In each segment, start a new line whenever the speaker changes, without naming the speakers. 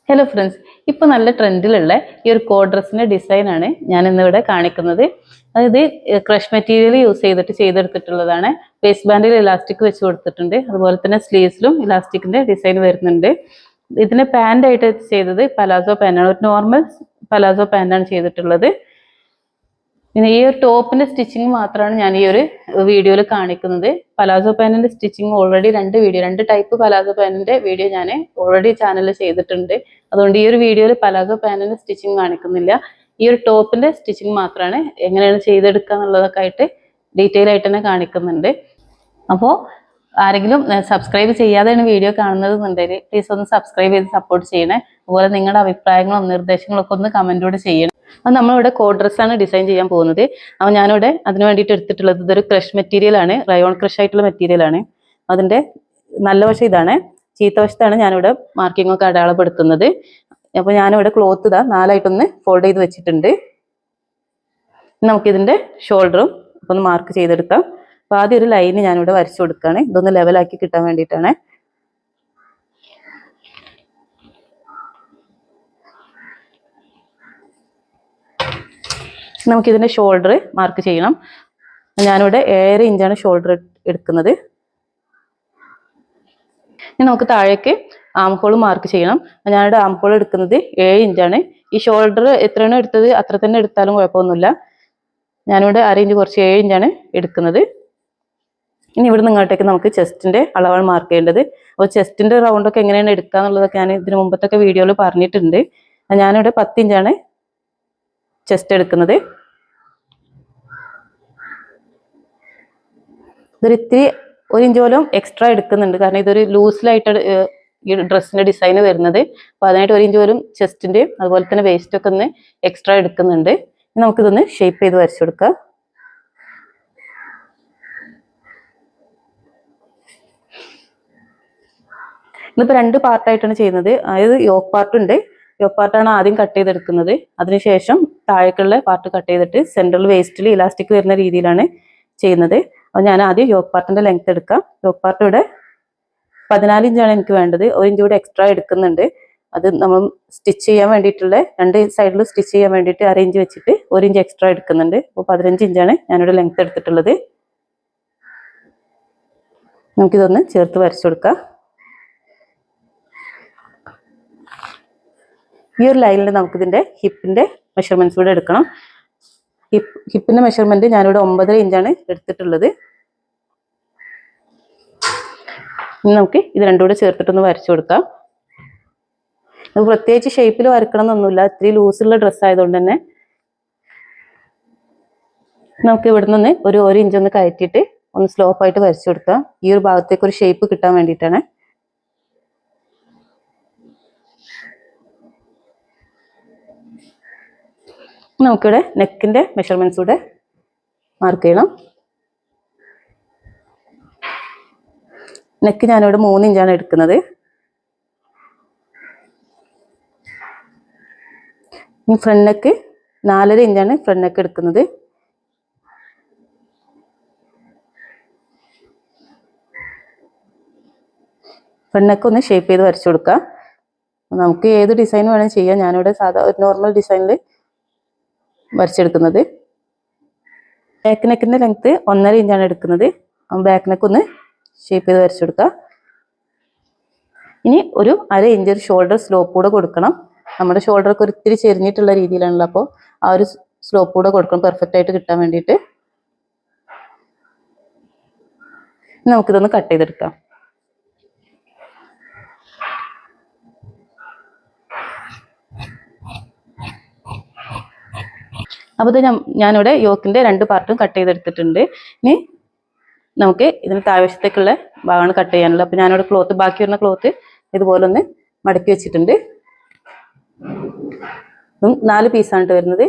Hello friends, ഇപ്പോൾ നല്ല ട്രെൻഡിലുള്ള ഈ ഒരു കോഡ് ഡ്രസ്സിന്റെ ഡിസൈൻ ആണ് ഞാൻ ഇന്നിവിടെ കാണിക്കുന്നത്. അതായത് ക്രഷ് മെറ്റീരിയൽ യൂസ് ചെയ്തിട്ട് ചെയ്തെടുത്തിട്ടുള്ളതാണ്. വേസ്റ്റ് ബാൻഡിൽ ഇലാസ്റ്റിക് വെച്ച് കൊടുത്തിട്ടുണ്ട്. അതുപോലെ തന്നെ സ്ലീവ്സിലും ഇലാസ്റ്റിക്കിന്റെ ഡിസൈൻ വരുന്നുണ്ട്. ഇതിന് പാന്റ് ആയിട്ട് ചെയ്തത് പലാസോ പാന്റാണ്. ഒരു നോർമൽ പലാസോ പാന്റാണ് ചെയ്തിട്ടുള്ളത്. പിന്നെ ഈ ഒരു ടോപ്പിന്റെ സ്റ്റിച്ചിങ് മാത്രമാണ് ഞാൻ ഈ ഒരു വീഡിയോയിൽ കാണിക്കുന്നത്. പലാസോ പാന്റിന്റെ സ്റ്റിച്ചിങ് ഓൾറെഡി രണ്ട് ടൈപ്പ് പലാസോ പാന്റിന്റെ വീഡിയോ ഞാൻ ഓൾറെഡി ചാനലിൽ ചെയ്തിട്ടുണ്ട്. അതുകൊണ്ട് ഈ ഒരു വീഡിയോയിൽ പലാസോ പാന്റിന്റെ സ്റ്റിച്ചിങ് കാണിക്കുന്നില്ല. ഈ ഒരു ടോപ്പിന്റെ സ്റ്റിച്ചിങ് മാത്രമാണ് എങ്ങനെയാണ് ചെയ്തെടുക്കുക എന്നുള്ളതൊക്കെ ആയിട്ട് ഡീറ്റെയിൽ ആയിട്ട് തന്നെ കാണിക്കുന്നുണ്ട്. അപ്പോൾ ആരെങ്കിലും സബ്സ്ക്രൈബ് ചെയ്യാതെയാണ് വീഡിയോ കാണുന്നത് എന്നുണ്ടെങ്കിൽ പ്ലീസ് ഒന്ന് സബ്സ്ക്രൈബ് ചെയ്ത് സപ്പോർട്ട് ചെയ്യണേ. അതുപോലെ നിങ്ങളുടെ അഭിപ്രായങ്ങളും നിർദ്ദേശങ്ങളൊക്കെ ഒന്ന് കമന്റിലൂടെ ചെയ്യണം. അപ്പോൾ നമ്മളിവിടെ കോഡ് ഡ്രസ്സാണ് ഡിസൈൻ ചെയ്യാൻ പോകുന്നത്. അപ്പോൾ ഞാനിവിടെ അതിന് വേണ്ടിയിട്ട് എടുത്തിട്ടുള്ളത് ഇതൊരു ക്രഷ് മെറ്റീരിയൽ ആണ്. റയോൺ ക്രഷ് ആയിട്ടുള്ള മെറ്റീരിയൽ ആണ്. അതിന്റെ നല്ല വശം ഇതാണ്. ചീത്ത വശത്താണ് ഞാനിവിടെ മാർക്കിംഗ് ഒക്കെ അടയാളപ്പെടുത്തുന്നത്. അപ്പോൾ ഞാനിവിടെ ക്ലോത്ത് ഇതാ 4ആയിട്ടൊന്ന് ഫോൾഡ് ചെയ്ത് വെച്ചിട്ടുണ്ട്. നമുക്കിതിന്റെ ഷോൾഡറും ഒന്ന് മാർക്ക് ചെയ്തെടുക്കാം. അപ്പോൾ ആദ്യം ഒരു ലൈന് ഞാനിവിടെ വരച്ചു കൊടുക്കുകയാണ്. ഇതൊന്ന് ലെവലാക്കി കിട്ടാൻ വേണ്ടിയിട്ടാണ്. നമുക്കിതിന്റെ ഷോൾഡർ മാർക്ക് ചെയ്യണം. ഞാനിവിടെ 7.5 ഇഞ്ചാണ് ഷോൾഡർ എടുക്കുന്നത്. ഇനി നമുക്ക് താഴേക്ക് ആം ഹോൾ മാർക്ക് ചെയ്യണം. ഞാനിവിടെ ആം ഹോൾ എടുക്കുന്നത് 7 ഇഞ്ചാണ്. ഈ ഷോൾഡർ എത്രയാണോ എടുത്തത് അത്ര തന്നെ എടുത്താലും കുഴപ്പമൊന്നുമില്ല. ഞാനിവിടെ 1/2 ഇഞ്ച് കുറച്ച് 7 ഇഞ്ചാണ് എടുക്കുന്നത്. ഇനി ഇവിടെ ഇങ്ങോട്ടേക്ക് നമുക്ക് ചെസ്റ്റിന്റെ അളവാണ് മാർക്ക് ചെയ്യേണ്ടത്. അപ്പോൾ ചെസ്റ്റിന്റെ റൗണ്ടൊക്കെ എങ്ങനെയാണ് എടുക്കുക എന്നുള്ളതൊക്കെ ഞാൻ ഇതിന് മുമ്പത്തെ വീഡിയോയിൽ പറഞ്ഞിട്ടുണ്ട്. ഞാനിവിടെ 10 ഇഞ്ചാണ് ചെസ്റ്റ് എടുക്കുന്നത്. ഇതൊരു ഇത്തിരി 1 ഇഞ്ച് പോലും എക്സ്ട്രാ എടുക്കുന്നുണ്ട്. കാരണം ഇതൊരു ലൂസിലായിട്ട് ഈ ഡ്രസ്സിന്റെ ഡിസൈൻ വരുന്നത്. അപ്പോൾ അതിനായിട്ട് 1 ഇഞ്ച് പോലും ചെസ്റ്റിന്റെയും അതുപോലെ തന്നെ വേസ്റ്റ് ഒക്കെ ഒന്ന് എക്സ്ട്രാ എടുക്കുന്നുണ്ട്. നമുക്കിതൊന്ന് ഷേപ്പ് ചെയ്ത് വരച്ചു കൊടുക്കാം. ഇതിപ്പോൾ 2 പാർട്ടായിട്ടാണ് ചെയ്യുന്നത്. അതായത് യോക്ക് പാർട്ടുണ്ട്. യോക്ക് പാർട്ടാണ് ആദ്യം കട്ട് ചെയ്തെടുക്കുന്നത്. അതിനുശേഷം താഴേക്കുള്ള പാർട്ട് കട്ട് ചെയ്തിട്ട് സെൻട്രൽ വേസ്റ്റിൽ ഇലാസ്റ്റിക് വരുന്ന രീതിയിലാണ് ചെയ്യുന്നത്. അപ്പോൾ ഞാൻ ആദ്യം യോക്ക് പാർട്ടിന്റെ ലെങ്ത് എടുക്കാം. യോക്ക് പാർട്ട് ഇവിടെ 14 ഇഞ്ചാണ് എനിക്ക് വേണ്ടത്. 1 ഇഞ്ച് കൂടെ എക്സ്ട്രാ എടുക്കുന്നുണ്ട്. അത് നമ്മൾ സ്റ്റിച്ച് ചെയ്യാൻ വേണ്ടിയിട്ടുള്ള 2 സൈഡിൽ സ്റ്റിച്ച് ചെയ്യാൻ വേണ്ടിയിട്ട് 1/2 ഇഞ്ച് വെച്ചിട്ട് 1 ഇഞ്ച് എക്സ്ട്രാ എടുക്കുന്നുണ്ട്. അപ്പോൾ 15 ഇഞ്ചാണ് ഞാനിവിടെ ലെങ്ത് എടുത്തിട്ടുള്ളത്. നമുക്കിതൊന്ന് ചേർത്ത് വരച്ചു കൊടുക്കാം. ഈ ഒരു ലൈനിൽ നമുക്കിതിന്റെ ഹിപ്പിന്റെ മെഷർമെന്റ്സ് കൂടെ എടുക്കണം. ഹിപ്പിന്റെ മെഷർമെന്റ് ഞാനിവിടെ 9.5 ഇഞ്ചാണ് എടുത്തിട്ടുള്ളത്. ഇനി നമുക്ക് ഇത് രണ്ടും കൂടെ ചേർത്തിട്ടൊന്ന് വരച്ചു കൊടുക്കാം. നമുക്ക് പ്രത്യേകിച്ച് ഷേപ്പിൽ വരക്കണം എന്നൊന്നുമില്ല. ഇത്തിരി ലൂസുള്ള ഡ്രസ്സ് ആയതുകൊണ്ട് തന്നെ നമുക്ക് ഇവിടെ നിന്ന് ഒരു 1 ഇഞ്ച് ഒന്ന് കയറ്റിയിട്ട് ഒന്ന് സ്ലോപ്പ് ആയിട്ട് വരച്ചു കൊടുക്കാം. ഈ ഒരു ഭാഗത്തേക്ക് ഒരു ഷേപ്പ് കിട്ടാൻ വേണ്ടിയിട്ടാണ്. നമുക്കിവിടെ നെക്കിന്റെ മെഷർമെന്റ്സ് കൂടെ മാർക്ക് ചെയ്യണം. നെക്ക് ഞാനിവിടെ 3 ഇഞ്ചാണ് എടുക്കുന്നത്. ഈ ഫ്രണ്ട് നെക്ക് 4.5 ഇഞ്ചാണ് ഫ്രണ്ട് നെക്ക് എടുക്കുന്നത്. ഫ്രണ്ട് നെക്ക് ഒന്ന് ഷേപ്പ് ചെയ്ത് വരച്ചു കൊടുക്കാം. നമുക്ക് ഏത് ഡിസൈൻ വേണമെങ്കിൽ ചെയ്യാം. ഞാനിവിടെ സാധാ ഒരു നോർമൽ ഡിസൈനിൽ വരച്ചെടുക്കുന്നത്. ബാക്ക് നെക്കിന്റെ ലെങ്ത് 1.5 ഇഞ്ചാണ് എടുക്കുന്നത്. ബാക്ക് നെക്ക് ഒന്ന് ഷേപ്പ് ചെയ്ത് വരച്ചു കൊടുക്കാം. ഇനി ഒരു 1/2 ഇഞ്ച് ഒരു ഷോൾഡർ സ്ലോപ്പ് കൂടെ കൊടുക്കണം. നമ്മുടെ ഷോൾഡറൊക്കെ ഒരു ഇത്തിരി ചെരിഞ്ഞിട്ടുള്ള രീതിയിലാണല്ലോ. അപ്പോൾ ആ ഒരു സ്ലോപ്പ് കൂടെ കൊടുക്കണം പെർഫെക്റ്റ് ആയിട്ട് കിട്ടാൻ വേണ്ടിയിട്ട്. നമുക്കിതൊന്ന് കട്ട് ചെയ്തെടുക്കാം. അപ്പോൾ ഇത് ഞാനിവിടെ യോക്കിന്റെ 2 പാർട്ടും കട്ട് ചെയ്തെടുത്തിട്ടുണ്ട്. ഇനി നമുക്ക് ഇതിന് താഴ്വശത്തേക്കുള്ള ഭാഗമാണ് കട്ട് ചെയ്യാനുള്ളത്. അപ്പോൾ ഞാനിവിടെ ക്ലോത്ത് ബാക്കി വരുന്ന ക്ലോത്ത് ഇതുപോലെ ഒന്ന് മടക്കി വെച്ചിട്ടുണ്ട്. 4 പീസാണ് വരുന്നത്.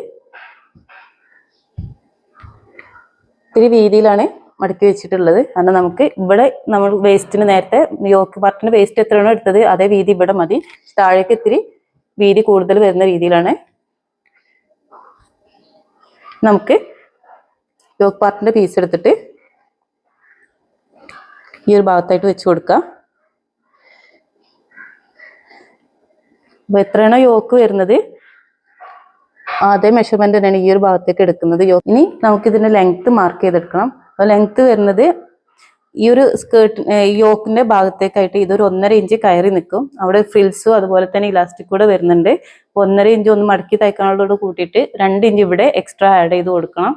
ഇത്തിരി വീതിയിലാണ് മടക്കി വെച്ചിട്ടുള്ളത്. കാരണം നമുക്ക് ഇവിടെ നമ്മൾ വേസ്റ്റിന് നേരത്തെ യോക്ക് പാർട്ടിന് വേസ്റ്റ് എത്രയാണോ എടുത്തത് അതേ വീതി ഇവിടെ മതി. താഴേക്ക് ഇത്തിരി വീതി കൂടുതൽ വരുന്ന രീതിയിലാണ്. നമുക്ക് യോക്ക് പാർട്ടിന്റെ പീസ് എടുത്തിട്ട് ഈ ഒരു ഭാഗത്തായിട്ട് വെച്ച് കൊടുക്കാം. അപ്പോൾ എത്രയാണോ യോക്ക് വരുന്നത് അതേ മെഷർമെന്റ് തന്നെയാണ് ഈ ഒരു ഭാഗത്തേക്ക് എടുക്കുന്നത്. ഇനി നമുക്ക് ഇതിന്റെ ലെങ്ത് മാർക്ക് ചെയ്തെടുക്കണം. അപ്പോൾ ലെങ്ത് വരുന്നത് ഈ ഒരു സ്കേർട്ട് യോക്കിന്റെ ഭാഗത്തേക്കായിട്ട് ഇതൊരു 1.5 ഇഞ്ച് കയറി നിൽക്കും. അവിടെ ഫ്രിൽസും അതുപോലെ തന്നെ ഇലാസ്റ്റിക് കൂടെ വരുന്നുണ്ട്. 1.5 ഇഞ്ച് ഒന്ന് മടക്കി തയ്ക്കാനുള്ളതോട് കൂട്ടിയിട്ട് 2 ഇഞ്ച് ഇവിടെ എക്സ്ട്രാ ആഡ് ചെയ്ത് കൊടുക്കണം.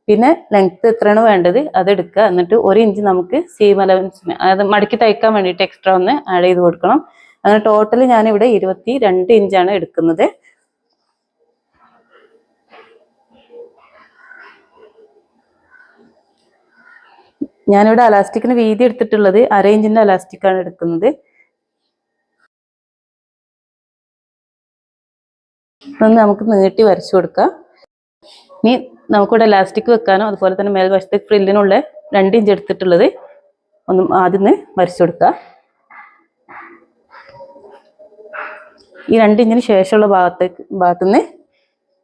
പിന്നെ ലെങ്ത് എത്രയാണ് വേണ്ടത് അത് എടുക്കുക. എന്നിട്ട് 1 ഇഞ്ച് നമുക്ക് സീം അലവൻസിന് അത് മടക്കി തയ്ക്കാൻ വേണ്ടിയിട്ട് എക്സ്ട്രാ ഒന്ന് ആഡ് ചെയ്ത് കൊടുക്കണം. അങ്ങനെ ടോട്ടൽ ഞാനിവിടെ 22 ഇഞ്ചാണ് എടുക്കുന്നത്. ഞാനിവിടെ അലാസ്റ്റിക്കിന് വീതി എടുത്തിട്ടുള്ളത് 1/2 ഇഞ്ചിന്റെ അലാസ്റ്റിക്കാണ് എടുക്കുന്നത്. അതൊന്ന് നമുക്ക് നീട്ടി വരച്ചു കൊടുക്കാം. ഇനി നമുക്കിവിടെ ഇലാസ്റ്റിക് വെക്കാനോ അതുപോലെ തന്നെ മേൽവശത്ത് ഫ്രില്ലിനുള്ള 2 ഇഞ്ച് എടുത്തിട്ടുള്ളത് ഒന്ന് ആദ്യം വരച്ചു കൊടുക്കുക. ഈ 2 ഇഞ്ചിന് ശേഷമുള്ള ഭാഗത്തുനിന്ന്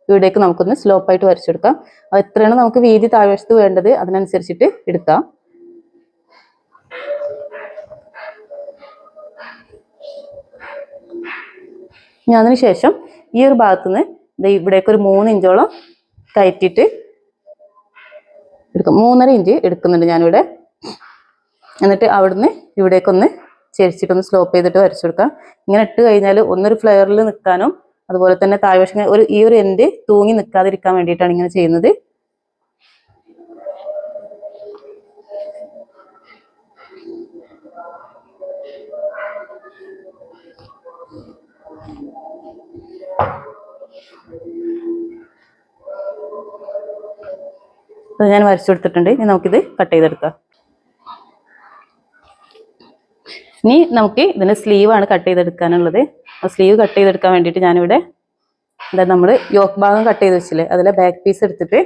ഇവിടേക്ക് നമുക്കൊന്ന് സ്ലോപ്പായിട്ട് വരച്ചെടുക്കാം. അത് എത്രയാണ് നമുക്ക് വീതി താഴ്വശത്ത് വേണ്ടത് അതിനനുസരിച്ചിട്ട് എടുക്കാം. ഇനി അതിനുശേഷം ഈ ഒരു ഭാഗത്തുനിന്ന് ഇവിടേക്ക് ഒരു 3 ഇഞ്ചോളം കയറ്റിയിട്ട് എടുക്കാം. 3.5 ഇഞ്ച് എടുക്കുന്നുണ്ട് ഞാനിവിടെ. എന്നിട്ട് അവിടുന്ന് ഇവിടേക്കൊന്ന് ചെരിച്ചിട്ടൊന്ന് സ്ലോപ്പ് ചെയ്തിട്ട് വരച്ചു കൊടുക്കാം. ഇങ്ങനെ ഇട്ട് കഴിഞ്ഞാൽ ഒന്നൊരു ഫ്ലെയറിൽ നിൽക്കാനും അതുപോലെ തന്നെ താഴ്വശം ഈ ഒരു എൻഡ് തൂങ്ങി നിൽക്കാതിരിക്കാൻ വേണ്ടിയിട്ടാണ് ഇങ്ങനെ ചെയ്യുന്നത്. അത് ഞാൻ വരച്ചു കൊടുത്തിട്ടുണ്ട്. ഇനി നമുക്കിത് കട്ട് ചെയ്തെടുക്കാം. ഇനി നമുക്ക് ഇതിന്റെ സ്ലീവാണ് കട്ട് ചെയ്തെടുക്കാനുള്ളത്. സ്ലീവ് കട്ട് ചെയ്തെടുക്കാൻ വേണ്ടിയിട്ട് ഞാനിവിടെ നമ്മൾ യോക്ക് ഭാഗം കട്ട് ചെയ്ത് വെച്ചില്ലേ അതിലെ ബാക്ക് പീസ് എടുത്തിട്ട്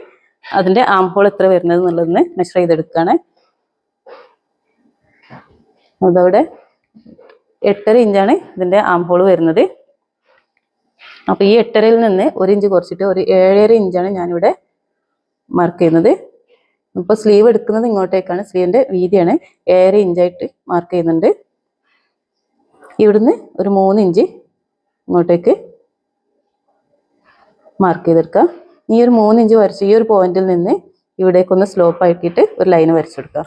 അതിന്റെ ആം ഹോൾ എത്ര വരുന്നത് എന്നുള്ളതൊന്ന് മെഷർ ചെയ്തെടുക്കുകയാണ്. അതവിടെ 8.5 ഇഞ്ചാണ് ഇതിന്റെ ആം ഹോൾ വരുന്നത്. അപ്പൊ ഈ 8.5-ൽ നിന്ന് 1 ഇഞ്ച് കുറച്ചിട്ട് ഒരു 7.5 ഇഞ്ചാണ് ഞാനിവിടെ മാർക്ക് ചെയ്യുന്നത്. ഇപ്പൊ സ്ലീവ് എടുക്കുന്നത് ഇങ്ങോട്ടേക്കാണ്. സ്ലീവിന്റെ വീതിയാണ് 7.5 ഇഞ്ചായിട്ട് മാർക്ക് ചെയ്യുന്നുണ്ട്. ഇവിടുന്ന് ഒരു 3 ഇഞ്ച് ഇങ്ങോട്ടേക്ക് മാർക്ക് ചെയ്തെടുക്കുക. ഈ ഒരു 3 ഇഞ്ച് വരച്ച് ഈ ഒരു പോയിന്റിൽ നിന്ന് ഇവിടേക്കൊന്ന് സ്ലോപ്പ് ആക്കിയിട്ട് ഒരു ലൈൻ വരച്ചെടുക്കുക.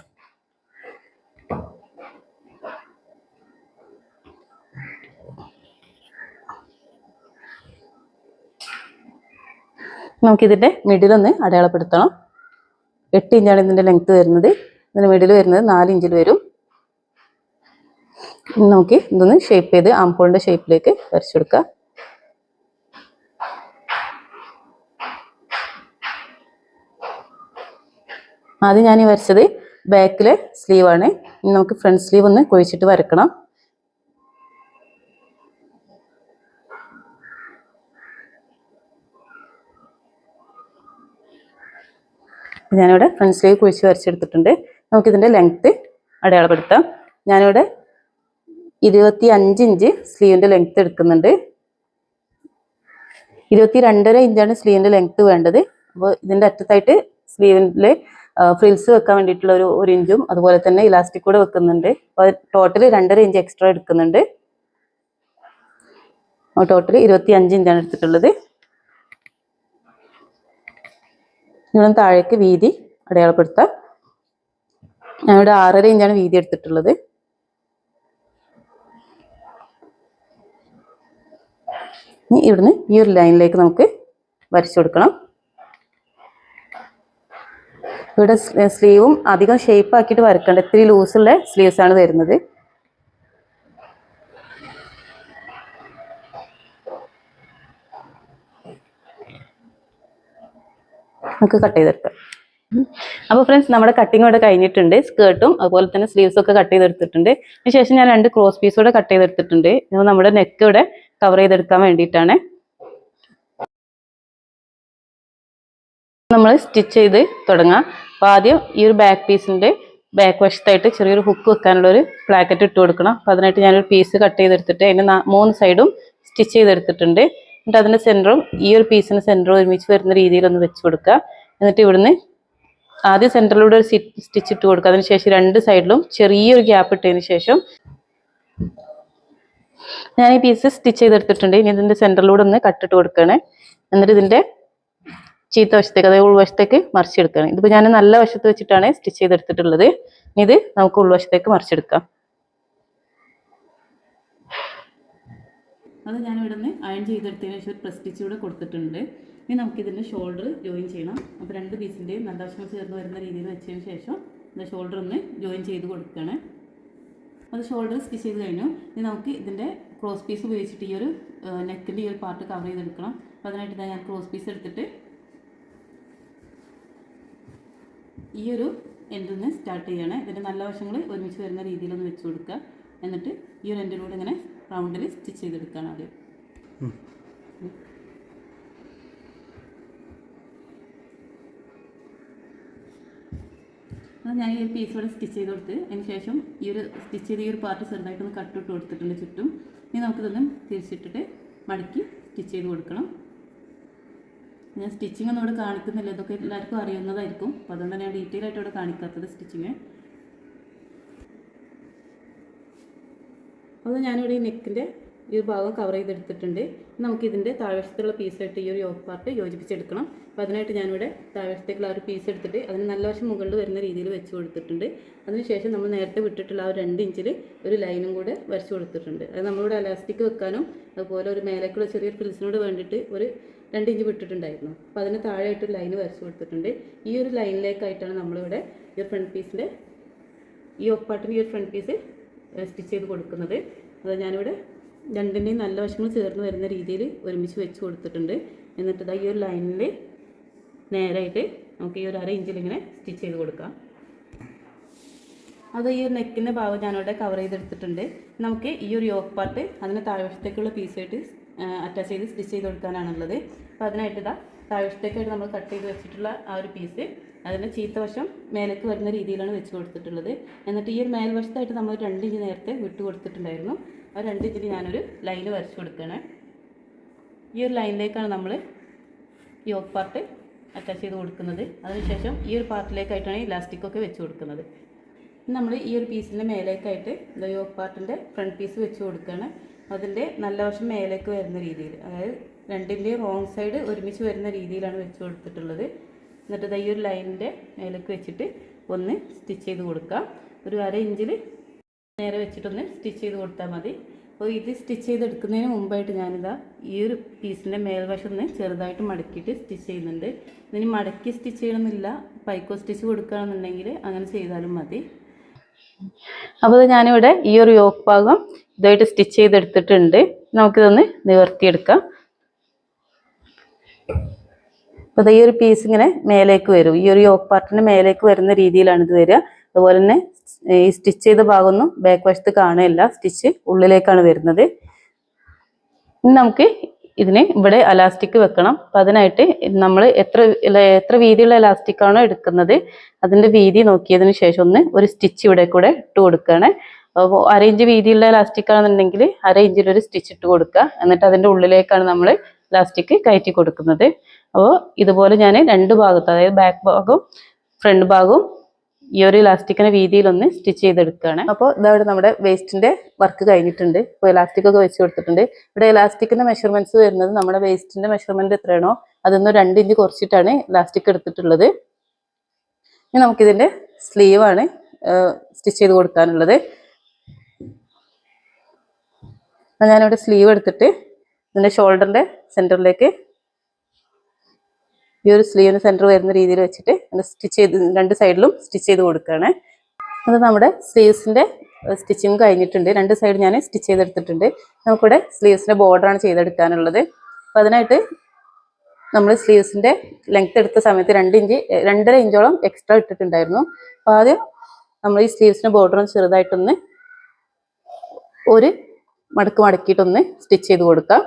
നമുക്കിതിന്റെ മിഡിലൊന്ന് അടയാളപ്പെടുത്തണം. 8 ഇഞ്ചാണ് ഇതിന്റെ ലെങ്ത് വരുന്നത്. ഇതിന്റെ മിഡിൽ വരുന്നത് 4 ഇഞ്ചിൽ വരും. നമുക്ക് ഇതൊന്ന് ഷേപ്പ് ചെയ്ത് ആംഹോളിന്റെ ഷേപ്പിലേക്ക് വരച്ചെടുക്കാം. ആദ്യം ഞാൻ വരച്ചത് ബാക്കിലെ സ്ലീവാണ്. ഇനി നമുക്ക് ഫ്രണ്ട് സ്ലീവ് ഒന്ന് കുഴിച്ചിട്ട് വരക്കണം. ഞാനിവിടെ ഫ്രണ്ട് സ്ലീവ് കുഴിച്ച് വരച്ചെടുത്തിട്ടുണ്ട്. നമുക്കിതിൻ്റെ ലെങ്ത്ത് അടയാളപ്പെടുത്താം. ഞാനിവിടെ 25 ഇഞ്ച് സ്ലീവിൻ്റെ ലെങ്ത്ത് എടുക്കുന്നുണ്ട്. 22.5 ഇഞ്ചാണ് സ്ലീവിൻ്റെ ലെങ്ത്ത് വേണ്ടത്. അപ്പോൾ ഇതിൻ്റെ അറ്റത്തായിട്ട് സ്ലീവിൽ ഫ്രിൽസ് വെക്കാൻ വേണ്ടിയിട്ടുള്ള ഒരു ഇഞ്ചും അതുപോലെ തന്നെ ഇലാസ്റ്റിക് കൂടെ വെക്കുന്നുണ്ട്. അപ്പോൾ ടോട്ടൽ 2.5 ഇഞ്ച് എക്സ്ട്രാ എടുക്കുന്നുണ്ട്. ടോട്ടൽ 25 ഇഞ്ചാണ് എടുത്തിട്ടുള്ളത്. ഇവിടെ താഴേക്ക് വീതി അടയാളപ്പെടുത്താം. ഞാനിവിടെ 6.5 ഇഞ്ചാണ് വീതി എടുത്തിട്ടുള്ളത്. ഇനി ഇവിടുന്ന് ഈ ഒരു ലൈനിലേക്ക് നമുക്ക് വരച്ചു കൊടുക്കണം. ഇവിടെ സ്ലീവും അധികം ഷേപ്പ് ആക്കിയിട്ട് വരക്കണ്ട, ഇത്തിരി ലൂസുള്ള സ്ലീവ്സ് ആണ് വരുന്നത്. നമുക്ക് കട്ട് ചെയ്തെടുക്കാം. അപ്പോൾ ഫ്രണ്ട്സ്, നമ്മുടെ കട്ടിങ് ഇവിടെ കഴിഞ്ഞിട്ടുണ്ട്. സ്കേർട്ടും അതുപോലെ തന്നെ സ്ലീവ്സും ഒക്കെ കട്ട് ചെയ്തെടുത്തിട്ടുണ്ട്. അതിനുശേഷം ഞാൻ 2 ക്രോസ് പീസ് കൂടെ കട്ട് ചെയ്തെടുത്തിട്ടുണ്ട്. ഇത് നമ്മുടെ നെക്ക് ഇവിടെ കവർ ചെയ്തെടുക്കാൻ വേണ്ടിയിട്ടാണ്. നമ്മൾ സ്റ്റിച്ച് ചെയ്ത് തുടങ്ങാം. അപ്പോൾ ആദ്യം ഈ ഒരു ബാക്ക് പീസിൻ്റെ ബാക്ക് വശത്തായിട്ട് ചെറിയൊരു ഹുക്ക് വെക്കാനുള്ള ഒരു പ്ലാക്കറ്റ് ഇട്ട് കൊടുക്കണം. അപ്പോൾ അതിനായിട്ട് ഞാനൊരു പീസ് കട്ട് ചെയ്തെടുത്തിട്ട് അതിൻ്റെ 3 സൈഡും സ്റ്റിച്ച് ചെയ്തെടുത്തിട്ടുണ്ട്. എന്നിട്ട് അതിൻ്റെ സെൻറ്ററും ഈ ഒരു പീസിൻ്റെ സെൻറ്ററും ഒരുമിച്ച് വരുന്ന രീതിയിലൊന്ന് വെച്ച് കൊടുക്കുക. എന്നിട്ട് ഇവിടുന്ന് ആദ്യം സെൻറ്ററിലൂടെ ഒരു സ്റ്റിച്ച് ഇട്ട് കൊടുക്കുക. അതിനുശേഷം 2 സൈഡിലും ചെറിയൊരു ഗ്യാപ്പ് ഇട്ടതിന് ശേഷം ഞാൻ ഈ പീസ് സ്റ്റിച്ച് ചെയ്തെടുത്തിട്ടുണ്ട്. ഇനി ഇതിന്റെ സെന്ററിലൂടെ ഒന്ന് കട്ടിട്ട് കൊടുക്കുകയാണ്. എന്നിട്ട് ഇതിന്റെ ചീത്ത വശത്തേക്ക്, അതായത് ഉൾവശത്തേക്ക് മറിച്ചെടുക്കുകയാണ്. ഇതിപ്പോൾ ഞാൻ നല്ല വശത്ത് വെച്ചിട്ടാണ് സ്റ്റിച്ച് ചെയ്തെടുത്തിട്ടുള്ളത്. ഇനി ഇത് നമുക്ക് ഉൾവശത്തേക്ക് മറിച്ചെടുക്കാം. അത് ഞാൻ ഇവിടെ നിന്ന് അയൺ ചെയ്തെടുത്തതിന് ശേഷം ഒരു പ്രസ് സ്റ്റിച്ച് കൂടെ കൊടുത്തിട്ടുണ്ട്. ഇനി നമുക്കിതിൻ്റെ ഷോൾഡർ ജോയിൻ ചെയ്യണം. അപ്പോൾ രണ്ട് പീസിൻ്റെയും നല്ല വശങ്ങൾ ചേർന്ന് വരുന്ന രീതിയിൽ വെച്ചതിന് ശേഷം ഇത് ഷോൾഡർ ഒന്ന് ജോയിൻ ചെയ്ത് കൊടുക്കുകയാണ്. അത് ഷോൾഡർ സ്റ്റിച്ച് ചെയ്ത് കഴിഞ്ഞു. ഇനി നമുക്ക് ഇതിൻ്റെ ക്രോസ് പീസ് ഉപയോഗിച്ചിട്ട് ഈ ഒരു നെക്കിൻ്റെ ഈ ഒരു പാർട്ട് കവർ ചെയ്തെടുക്കണം. അപ്പോൾ അതിനായിട്ട് ഞാൻ ക്രോസ് പീസ് എടുത്തിട്ട് ഈ ഒരു എൻഡിൽ നിന്ന് സ്റ്റാർട്ട് ചെയ്യണം. ഇതിൻ്റെ നല്ല വശങ്ങൾ ഒരുമിച്ച് വരുന്ന രീതിയിലൊന്ന് വെച്ച് കൊടുക്കുക. എന്നിട്ട് ഈ ഒരു എൻഡിലൂടെ ഇങ്ങനെ റൗണ്ടിൽ സ്റ്റിച്ച് ചെയ്തെടുക്കുകയാണ് ആദ്യം. അത് ഞാൻ ഈ ഒരു പീസ് ഇവിടെ സ്റ്റിച്ച് ചെയ്ത് കൊടുത്ത് അതിന് ശേഷം ഈ ഒരു സ്റ്റിച്ച് ചെയ്ത് ഈ ഒരു പാർട്ട് ചെറുതായിട്ടൊന്ന് കട്ടിട്ട് കൊടുത്തിട്ടുണ്ട് ചുറ്റും. ഇനി നമുക്കിതൊന്നും തിരിച്ചിട്ടിട്ട് മടക്കി സ്റ്റിച്ച് ചെയ്ത് കൊടുക്കണം. ഞാൻ സ്റ്റിച്ചിങ് ഒന്നും ഇവിടെ കാണിക്കുന്നില്ല, ഇതൊക്കെ എല്ലാവർക്കും അറിയുന്നതായിരിക്കും. അപ്പോൾ അതുകൊണ്ടാണ് ഞാൻ ഡീറ്റെയിൽ ആയിട്ട് ഇവിടെ കാണിക്കാത്തത് സ്റ്റിച്ചിങ്. അപ്പോൾ ഞാനിവിടെ ഈ നെക്കിൻ്റെ ഈ ഒരു ഭാഗം കവർ ചെയ്തെടുത്തിട്ടുണ്ട്. നമുക്കിതിൻ്റെ താഴ്വശത്തുള്ള പീസായിട്ട് ഈ ഒരു യോക്ക് പാർട്ട് യോജിപ്പിച്ചെടുക്കണം. അപ്പോൾ അതിനായിട്ട് ഞാനിവിടെ താഴ്വശത്തേക്കുള്ള ആ ഒരു പീസ് എടുത്തിട്ട് അതിന് നല്ല വശം മുകളിൽ വരുന്ന രീതിയിൽ വെച്ച് കൊടുത്തിട്ടുണ്ട്. അതിനുശേഷം നമ്മൾ നേരത്തെ വിട്ടിട്ടുള്ള ആ ഒരു 2 ഇഞ്ചിൽ ഒരു ലൈനും കൂടെ വരച്ച് കൊടുത്തിട്ടുണ്ട്. അത് നമ്മളിവിടെ എലാസ്റ്റിക് വെക്കാനും അതുപോലെ ഒരു മേലേക്കുള്ള ചെറിയൊരു ഫ്രിൽസിനോട് വേണ്ടിയിട്ട് ഒരു 2 ഇഞ്ച് വിട്ടിട്ടുണ്ടായിരുന്നു. അപ്പോൾ അതിന് താഴെയായിട്ടൊരു ലൈന് വരച്ച് കൊടുത്തിട്ടുണ്ട്. ഈ ഒരു ലൈനിലേക്കായിട്ടാണ് നമ്മളിവിടെ ഈ ഫ്രണ്ട് പീസിൻ്റെ ഈ യോക്ക് പാർട്ടിന് ഈ ഒരു ഫ്രണ്ട് പീസ് സ്റ്റിച്ച് ചെയ്ത് കൊടുക്കുന്നത്. അത് ഞാനിവിടെ രണ്ടിൻ്റെയും നല്ല വശങ്ങൾ ചേർന്ന് വരുന്ന രീതിയിൽ ഒരുമിച്ച് വെച്ച് കൊടുത്തിട്ടുണ്ട്. എന്നിട്ട് ഈ ഒരു ലൈനിൽ നേരായിട്ട് നമുക്ക് ഈ ഒരു 1/2 ഇഞ്ചിൽ ഇങ്ങനെ സ്റ്റിച്ച് ചെയ്ത് കൊടുക്കാം. അത് ഈ ഒരു നെക്കിൻ്റെ ഭാഗം ഞാനിവിടെ കവർ ചെയ്തെടുത്തിട്ടുണ്ട്. നമുക്ക് ഈ ഒരു യോക്ക് പാർട്ട് അതിന് താഴ്വശത്തേക്കുള്ള പീസായിട്ട് അറ്റാച്ച് ചെയ്ത് സ്റ്റിച്ച് ചെയ്ത് കൊടുക്കാനാണുള്ളത്. അപ്പോൾ അതിനായിട്ട് താഴ്വശത്തേക്കായിട്ട് നമ്മൾ കട്ട് ചെയ്ത് വെച്ചിട്ടുള്ള ആ ഒരു പീസ് അതിൻ്റെ ചീത്ത വശം മേലേക്ക് വരുന്ന രീതിയിലാണ് വെച്ച് കൊടുത്തിട്ടുള്ളത്. എന്നിട്ട് ഈ ഒരു മേൽവശത്തായിട്ട് നമ്മൾ 2 ഇഞ്ച് നേരത്തെ വിട്ട് കൊടുത്തിട്ടുണ്ടായിരുന്നു. ആ 2 ഇഞ്ചിൽ ഞാനൊരു ലൈന് വരച്ച് കൊടുക്കുകയാണ്. ഈ ഒരു ലൈനിലേക്കാണ് നമ്മൾ യോക്ക് പാർട്ട് അറ്റാച്ച് ചെയ്ത് കൊടുക്കുന്നത്. അതിനുശേഷം ഈ ഒരു പാർട്ടിലേക്കായിട്ടാണ് ഇലാസ്റ്റിക്കൊക്കെ വെച്ച് കൊടുക്കുന്നത്. നമ്മൾ ഈ ഒരു പീസിൻ്റെ മേലേക്കായിട്ട് യോക്ക് പാർട്ടിൻ്റെ ഫ്രണ്ട് പീസ് വെച്ച് കൊടുക്കുകയാണ്. അതിൻ്റെ നല്ല വശം മേലേക്ക് വരുന്ന രീതിയിൽ, അതായത് രണ്ടിൻ്റെയും റോങ് സൈഡ് ഒരുമിച്ച് വരുന്ന രീതിയിലാണ് വെച്ച് കൊടുത്തിട്ടുള്ളത്. എന്നിട്ട് ഈ ഒരു ലൈനിൻ്റെ മേലേക്ക് വെച്ചിട്ട് ഒന്ന് സ്റ്റിച്ച് ചെയ്ത് കൊടുക്കാം. ഒരു 1/2 ഇഞ്ചിൽ നേരെ വെച്ചിട്ടൊന്ന് സ്റ്റിച്ച് ചെയ്ത് കൊടുത്താൽ മതി. അപ്പോൾ ഇത് സ്റ്റിച്ച് ചെയ്തെടുക്കുന്നതിന് മുമ്പായിട്ട് ഞാനിതാ ഈ ഒരു പീസിൻ്റെ മേൽവശം ഒന്ന് ചെറുതായിട്ട് മടക്കിയിട്ട് സ്റ്റിച്ച് ചെയ്യുന്നുണ്ട്. ഇതിന് മടക്കി സ്റ്റിച്ച് ചെയ്യണമെന്നില്ല, പൈക്കോ സ്റ്റിച്ച് കൊടുക്കുകയാണെന്നുണ്ടെങ്കിൽ അങ്ങനെ ചെയ്താലും മതി. അപ്പോൾ ഞാനിവിടെ ഈ ഒരു യോക്ക് ഭാഗം ഇതായിട്ട് സ്റ്റിച്ച് ചെയ്തെടുത്തിട്ടുണ്ട്. നമുക്കിതൊന്ന് നിവർത്തിയെടുക്കാം. അപ്പോൾ ഈ ഒരു പീസ് ഇങ്ങനെ മേലേക്ക് വരും. ഈ ഒരു യോക്ക് പാർട്ടിന് മേലേക്ക് വരുന്ന രീതിയിലാണ് ഇത് വരിക. അതുപോലെ തന്നെ ഈ സ്റ്റിച്ച് ചെയ്ത ഭാഗമൊന്നും ബാക്ക് വശത്ത് കാണുകയില്ല, സ്റ്റിച്ച് ഉള്ളിലേക്കാണ് വരുന്നത്. ഇനി നമുക്ക് ഇതിന് ഇവിടെ എലാസ്റ്റിക് വെക്കണം. അപ്പം അതിനായിട്ട് നമ്മൾ എത്ര വീതിയുള്ള എലാസ്റ്റിക് ആണോ എടുക്കുന്നത് അതിൻ്റെ വീതി നോക്കിയതിന് ശേഷം ഒരു സ്റ്റിച്ച് ഇവിടെ കൂടെ ഇട്ട് കൊടുക്കുകയാണ്. അപ്പോൾ 1/2 ഇഞ്ച് വീതിയുള്ള എലാസ്റ്റിക് ആണെന്നുണ്ടെങ്കിൽ 1/2 ഇഞ്ചിലൊരു സ്റ്റിച്ച് ഇട്ട് കൊടുക്കുക. എന്നിട്ട് അതിൻ്റെ ഉള്ളിലേക്കാണ് നമ്മൾ എലാസ്റ്റിക് കയറ്റി കൊടുക്കുന്നത്. അപ്പോൾ ഇതുപോലെ ഞാൻ 2 ഭാഗത്ത്, അതായത് ബാക്ക് ഭാഗവും ഫ്രണ്ട് ഭാഗവും ഈ ഒരു ഇലാസ്റ്റിക്കിന്റെ വീതിയിലൊന്ന് സ്റ്റിച്ച് ചെയ്തെടുക്കുകയാണ്. അപ്പോൾ ഇതവിടെ നമ്മുടെ വേസ്റ്റിന്റെ വർക്ക് കഴിഞ്ഞിട്ടുണ്ട്. ഇപ്പോൾ ഇലാസ്റ്റിക് ഒക്കെ വെച്ച് കൊടുത്തിട്ടുണ്ട്. ഇവിടെ ഇലാസ്റ്റിക്കിന്റെ മെഷർമെന്റ്സ് വരുന്നത് നമ്മുടെ വേസ്റ്റിന്റെ മെഷർമെന്റ് എത്രയാണോ അതൊന്ന് 2 ഇഞ്ച് കുറച്ചിട്ടാണ് ഇലാസ്റ്റിക് എടുത്തിട്ടുള്ളത്. ഇനി നമുക്കിതിന്റെ സ്ലീവ് ആണ് സ്റ്റിച്ച് ചെയ്ത് കൊടുക്കാനുള്ളത്. ഞാനിവിടെ സ്ലീവ് എടുത്തിട്ട് ഇതിന്റെ ഷോൾഡറിന്റെ സെന്ററിലേക്ക് ഈ ഒരു സ്ലീവിന് സെന്റർ വരുന്ന രീതിയിൽ വെച്ചിട്ട് സ്റ്റിച്ച് ചെയ്ത് 2 സൈഡിലും സ്റ്റിച്ച് ചെയ്ത് കൊടുക്കുകയാണ്. അത് നമ്മുടെ സ്ലീവ്സിന്റെ സ്റ്റിച്ചിങ് കഴിഞ്ഞിട്ടുണ്ട്. 2 സൈഡ് ഞാൻ സ്റ്റിച്ച് ചെയ്തെടുത്തിട്ടുണ്ട്. നമുക്കിവിടെ സ്ലീവ്സിന്റെ ബോർഡറാണ് ചെയ്തെടുക്കാനുള്ളത്. അപ്പം അതിനായിട്ട് നമ്മൾ സ്ലീവ്സിന്റെ ലെങ്ത് എടുത്ത സമയത്ത് 2.5 ഇഞ്ചോളം എക്സ്ട്രാ ഇട്ടിട്ടുണ്ടായിരുന്നു. അപ്പോൾ ആദ്യം നമ്മൾ ഈ സ്ലീവ്സിന്റെ ബോർഡറും ചെറുതായിട്ടൊന്ന് ഒരു മടക്കിയിട്ടൊന്ന് സ്റ്റിച്ച് ചെയ്ത് കൊടുക്കാം.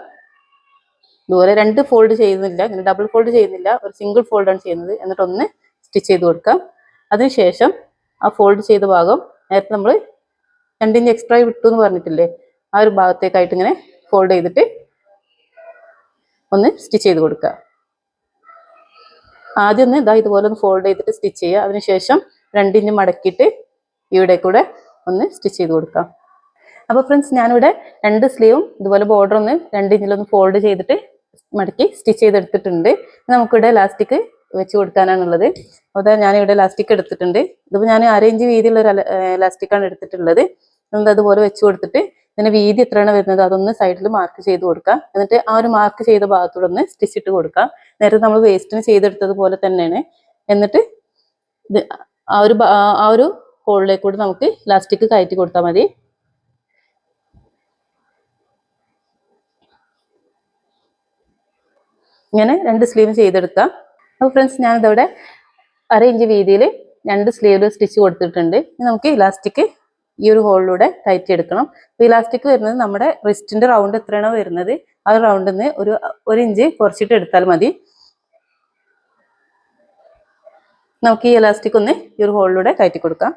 ഇതുപോലെ 2 ഫോൾഡ് ചെയ്യുന്നില്ല, ഇങ്ങനെ ഡബിൾ ഫോൾഡ് ചെയ്യുന്നില്ല, ഒരു സിംഗിൾ ഫോൾഡാണ് ചെയ്യുന്നത്. എന്നിട്ടൊന്ന് സ്റ്റിച്ച് ചെയ്ത് കൊടുക്കാം. അതിനുശേഷം ആ ഫോൾഡ് ചെയ്ത ഭാഗം നേരത്തെ നമ്മൾ 2 ഇഞ്ച് എക്സ്ട്രാ വിട്ടു എന്ന് പറഞ്ഞിട്ടില്ലേ, ആ ഒരു ഭാഗത്തേക്കായിട്ട് ഇങ്ങനെ ഫോൾഡ് ചെയ്തിട്ട് ഒന്ന് സ്റ്റിച്ച് ചെയ്ത് കൊടുക്കുക. ആദ്യം ഒന്ന് ഇതുപോലെ ഒന്ന് ഫോൾഡ് ചെയ്തിട്ട് സ്റ്റിച്ച് ചെയ്യുക. അതിനുശേഷം 2 ഇഞ്ച് മടക്കിയിട്ട് ഇവിടെ കൂടെ ഒന്ന് സ്റ്റിച്ച് ചെയ്ത് കൊടുക്കാം. അപ്പോൾ ഫ്രണ്ട്സ് ഞാനിവിടെ 2 സ്ലീവും ഇതുപോലെ ബോർഡർ ഒന്ന് 2 ഇഞ്ചിലൊന്ന് ഫോൾഡ് ചെയ്തിട്ട് മടക്കി സ്റ്റിച്ച് ചെയ്തെടുത്തിട്ടുണ്ട്. നമുക്കിവിടെ ഇലാസ്റ്റിക് വെച്ച് കൊടുക്കാനാണുള്ളത്. അപ്പോൾ ഞാനിവിടെ ഇലാസ്റ്റിക് എടുത്തിട്ടുണ്ട്. ഇതിപ്പോൾ ഞാൻ 1/2 ഇഞ്ച് വീതിയുള്ള ഒരു ഇലാസ്റ്റിക്കാണ് എടുത്തിട്ടുള്ളത്. നമ്മൾ അതുപോലെ വെച്ച് കൊടുത്തിട്ട് ഇതിന്റെ വീതി എത്രയാണ് വരുന്നത് അതൊന്ന് സൈഡിൽ മാർക്ക് ചെയ്ത് കൊടുക്കാം. എന്നിട്ട് ആ ഒരു മാർക്ക് ചെയ്ത ഭാഗത്തൂടെ ഒന്ന് സ്റ്റിച്ച് ഇട്ട് കൊടുക്കാം. നേരത്തെ നമ്മൾ വേസ്റ്റിന് ചെയ്തെടുത്തതുപോലെ തന്നെയാണ്. എന്നിട്ട് ഇത് ആ ഒരു ഹോളിലേക്ക് കൂടി നമുക്ക് ഇലാസ്റ്റിക് കയറ്റി കൊടുത്താൽ മതി. ഇങ്ങനെ 2 സ്ലീവ് ചെയ്തെടുക്കാം. അപ്പോൾ ഫ്രണ്ട്സ് ഞാനിതവിടെ 1/2 ഇഞ്ച് വീതിയിൽ 2 സ്ലീവിൽ സ്റ്റിച്ച് കൊടുത്തിട്ടുണ്ട്. ഇനി നമുക്ക് ഇലാസ്റ്റിക് ഈ ഒരു ഹോളിലൂടെ കയറ്റി എടുക്കണം. അപ്പോൾ ഇലാസ്റ്റിക് വരുന്നത് നമ്മുടെ റിസ്റ്റിന്റെ റൗണ്ട് എത്രയാണോ വരുന്നത് ആ റൗണ്ടിൽ നിന്ന് ഒരു ഇഞ്ച് കുറച്ചിട്ട് എടുത്താൽ മതി. നമുക്ക് ഈ ഇലാസ്റ്റിക് ഒന്ന് ഈ ഒരു ഹോളിലൂടെ കയറ്റി കൊടുക്കാം.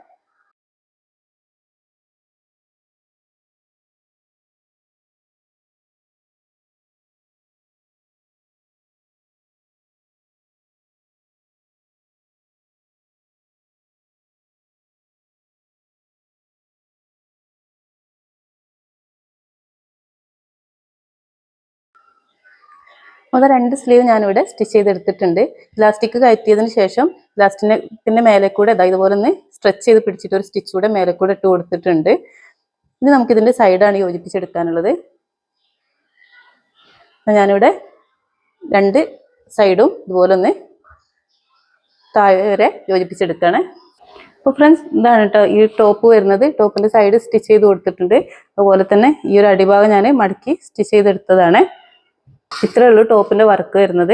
മുതൽ 2 സ്ലീവ് ഞാനിവിടെ സ്റ്റിച്ച് ചെയ്തെടുത്തിട്ടുണ്ട്. ഇലാസ്റ്റിക് കയറ്റിയതിന് ശേഷം ഇലാസ്റ്റിക്കിന്റെ മേലെ കൂടെ ഇതുപോലെ ഒന്ന് സ്ട്രെച്ച് ചെയ്ത് പിടിച്ചിട്ട് ഒരു സ്റ്റിച്ച് കൂടെ മേലെ കൂടെ ഇട്ട് കൊടുത്തിട്ടുണ്ട്. ഇനി നമുക്ക് ഇതിന്റെ സൈഡാണ് യോജിപ്പിച്ചെടുക്കാനുള്ളത്. ഞാനിവിടെ 2 സൈഡും ഇതുപോലെ ഒന്ന് താഴെ വരെ യോജിപ്പിച്ചെടുക്കുകയാണ്. അപ്പോൾ ഫ്രണ്ട്സ് ഇതാണ് കേട്ടോ ഈ ടോപ്പ് വരുന്നത്. ടോപ്പിന്റെ സൈഡ് സ്റ്റിച്ച് ചെയ്ത് കൊടുത്തിട്ടുണ്ട്. അതുപോലെ തന്നെ ഈ ഒരു അടിഭാഗം ഞാൻ മടക്കി സ്റ്റിച്ച് ചെയ്തെടുത്തതാണ്. ഇത്രയേ ഉള്ളൂ ടോപ്പിന്റെ വർക്ക് വരുന്നത്.